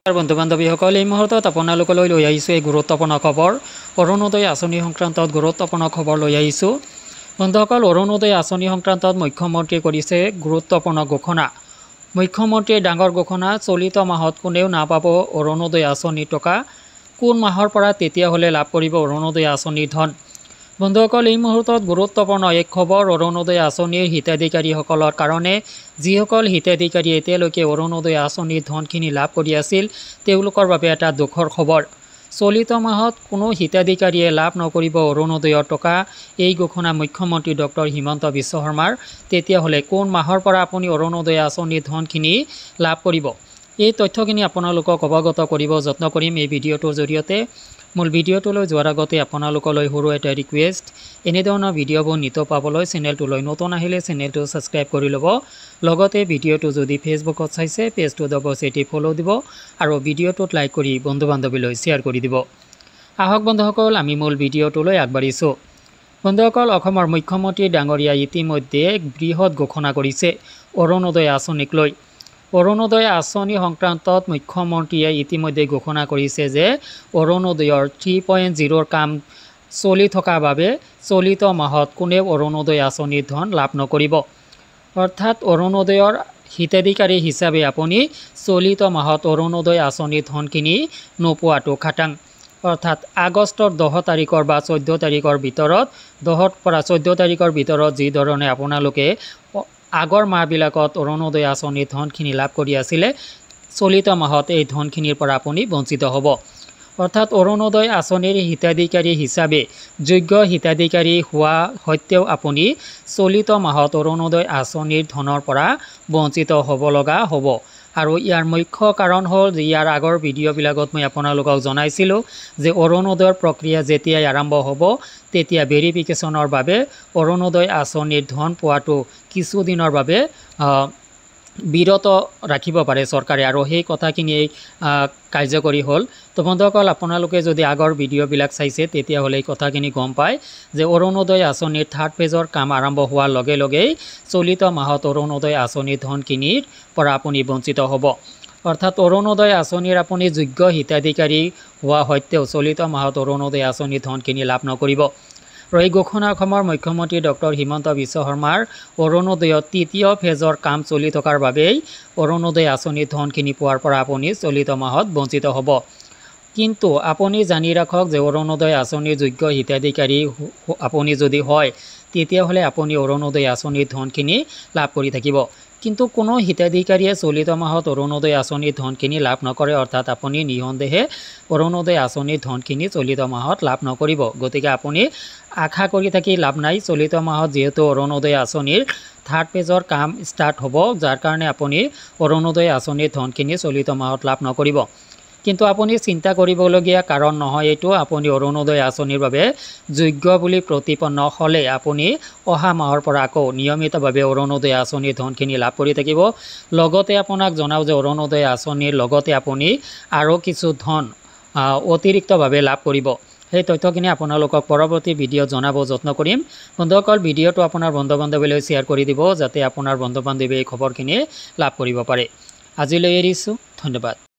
বন্ধু বান্ধৱীসকল এই মুহূৰ্তত আপোনালোকলৈ লৈ আহিছোঁ এই গুৰুত্বপূৰ্ণ খবৰ অৰুণোদয় আঁচনি সংক্ৰান্তত গুৰুত্বপূৰ্ণ খবৰ লৈ আহিছোঁ বন্ধুসকল অৰুণোদয় আঁচনি সংক্ৰান্তত মুখ্যমন্ত্ৰীয়ে কৰিছে গুৰুত্বপূৰ্ণ ঘোষণা মুখ্যমন্ত্ৰীয়ে ডাঙৰ ঘোষণা চলিত মাহত কোনেও নাপাব অৰুণোদয় আঁচনি টকা কোন মাহৰ পৰা তেতিয়াহ'লে লাভ কৰিব অৰুণোদয় আঁচনিৰ ধন বন্ধুসকল এই মুহূৰ্তত গুৰুত্বপূৰ্ণ এক খবৰ অৰুণোদয় আঁচনিৰ হিতাধিকাৰীসকলৰ কাৰণে যিসকল হিতাধিকাৰী এতিয়ালৈকে অৰুণোদয় আঁচনিৰ ধনখিনি লাভ কৰি আছিল তেওঁলোকৰ বাবে এটা দুখৰ খবৰ চলিত মাহত কোনো হিতাধিকাৰীয়ে লাভ নকৰিব অৰুণোদয়ৰ টকা এই ঘোষণা মুখ্যমন্ত্ৰী ডক্টৰ হিমন্ত বিশ্ব শৰ্মাৰ তেতিয়াহ'লে কোন মাহৰ পৰা আপুনি অৰুণোদয় আঁচনিৰ ধনখিনি লাভ কৰিব এই তথ্যখিনি আপোনালোকক অৱগত কৰিব যত্ন কৰিম এই ভিডিঅ'টোৰ জৰিয়তে মূল ভিডিঅ'টোলৈ যোৱাৰ আগতে আপোনালোকলৈ সৰু এটা ৰিকুৱেষ্ট এনেধৰণৰ ভিডিঅ'বোৰ নিত পাবলৈ চেনেলটোলৈ নতুন আহিলে চেনেলটো ছাবস্ক্ৰাইব কৰি ল'ব লগতে ভিডিঅ'টো যদি ফেচবুকত চাইছে পেজটো অৱশ্যেই ফ'ল' দিব আৰু ভিডিঅ'টোত লাইক কৰি বন্ধু বান্ধৱীলৈ শ্বেয়াৰ কৰি দিব আহক বন্ধুসকল আমি মূল ভিডিঅ'টোলৈ আগবাঢ়িছোঁ বন্ধুসকল অসমৰ মুখ্যমন্ত্ৰী ডাঙৰীয়াই ইতিমধ্যে এক বৃহৎ ঘোষণা কৰিছে অৰুণোদয় আঁচনিক লৈ অৰুণোদয় আঁচনি সংক্ৰান্তত মুখ্যমন্ত্ৰীয়ে ইতিমধ্যে ঘোষণা কৰিছে যে অৰুণোদয়ৰ 3.0 কাম চলি থকাৰ বাবে চলিত মাহত কোনেও অৰুণোদয় আঁচনিৰ ধন লাভ নকৰিব অৰ্থাৎ অৰুণোদয়ৰ হিতাধিকাৰী হিচাপে আপুনি চলিত মাহত অৰুণোদয় আঁচনিৰ ধনখিনি নোপোৱাটো খাটাং অৰ্থাৎ আগষ্টৰ 10 তাৰিখৰ বা 14 তাৰিখৰ ভিতৰত 10ৰ পৰা 14 তাৰিখৰ ভিতৰত যি ধৰণে আপোনালোকে আগৰ মাহবিলাকত অৰুণোদয় আঁচনিৰ ধনখিনি লাভ কৰি আছিলে চলিত মাহত এই ধনখিনিৰ পৰা আপুনি বঞ্চিত হ'ব অৰ্থাৎ অৰুণোদয় আঁচনিৰ হিতাধিকাৰী হিচাপে যোগ্য হিতাধিকাৰী হোৱা সত্ত্বেও আপুনি চলিত মাহত অৰুণোদয় আঁচনিৰ ধনৰ পৰা বঞ্চিত হ'ব লগা হ'ব আৰু ইয়াৰ মুখ্য কাৰণ হ'ল যে ইয়াৰ আগৰ ভিডিঅ'বিলাকত মই আপোনালোকক জনাইছিলোঁ যে অৰুণোদয়ৰ প্ৰক্ৰিয়া যেতিয়াই আৰম্ভ হ'ব তেতিয়া ভেৰিফিকেশ্যনৰ বাবে অৰুণোদয় আঁচনিৰ ধন পোৱাটো কিছুদিনৰ বাবে বিৰত ৰাখিব পাৰে চৰকাৰে আৰু সেই কথাখিনি কাৰ্যকৰী হ'ল তো বন্ধুসকল আপোনালোকে যদি আগৰ ভিডিঅ'বিলাক চাইছে তেতিয়াহ'লে এই কথাখিনি গম পায় যে অৰুণোদয় আঁচনিৰ 3rd ফেজৰ কাম আৰম্ভ হোৱাৰ লগে লগেই চলিত মাহত অৰুণোদয় আঁচনিৰ ধনখিনিৰ পৰা আপুনি বঞ্চিত হ'ব অৰ্থাৎ অৰুণোদয় আঁচনিৰ আপুনি যোগ্য হিতাধিকাৰী হোৱা সত্ত্বেও চলিত মাহত অৰুণোদয় আঁচনিৰ ধনখিনি লাভ নকৰিব আৰু এই ঘোষণা অসমৰ মুখ্যমন্ত্ৰী ডক্টৰ হিমন্ত বিশ্ব শৰ্মাৰ অৰুণোদয়ৰ 3য় ফেজৰ কাম চলি থকাৰ বাবেই অৰুণোদয় আঁচনিৰ ধনখিনি পোৱাৰ পৰা আপুনি চলিত মাহত বঞ্চিত হ'ব কিন্তু আপুনি জানি ৰাখক যে অৰুণোদয় আঁচনিৰ যোগ্য হিতাধিকাৰী আপুনি যদি হয় তেতিয়াহ'লে আপুনি অৰুণোদয় আঁচনিৰ ধনখিনি লাভ কৰি থাকিব কিন্তু কোনো হিতাধিকাৰীয়ে চলিত মাহত অৰুণোদয় আঁচনিৰ ধনখিনি লাভ নকৰে অৰ্থাৎ আপুনি নিঃসন্দেহে অৰুণোদয় আঁচনিৰ ধনখিনি চলিত মাহত লাভ নকৰিব গতিকে আপুনি আশা কৰি থাকি লাভ নাই চলিত মাহত যিহেতু অৰুণোদয় আঁচনিৰ 3rd ফেজৰ কাম ষ্টাৰ্ট হ'ব যাৰ কাৰণে আপুনি অৰুণোদয় আঁচনিৰ ধনখিনি চলিত মাহত লাভ নকৰিব কিন্তু আপুনি চিন্তা কৰিবলগীয়া কাৰণ নহয় এইটো আপুনি অৰুণোদয় আঁচনিৰ বাবে যোগ্য বুলি প্ৰতিপন্ন হ'লে আপুনি অহা মাহৰ পৰা আকৌ নিয়মিতভাৱে অৰুণোদয় আঁচনিৰ ধনখিনি লাভ কৰি থাকিব লগতে আপোনাক জনাওঁ যে অৰুণোদয় আঁচনিৰ লগতে আপুনি আৰু কিছু ধন অতিৰিক্তভাৱে লাভ কৰিব সেই তথ্যখিনি আপোনালোকক পৰৱৰ্তী ভিডিঅ'ত জনাব যত্ন কৰিম বন্ধুসকল ভিডিঅ'টো আপোনাৰ বন্ধু বান্ধৱীলৈ শ্বেয়াৰ কৰি দিব যাতে আপোনাৰ বন্ধু বান্ধৱীয়ে এই খবৰখিনি লাভ কৰিব পাৰে আজিলৈ এৰিছোঁ ধন্যবাদ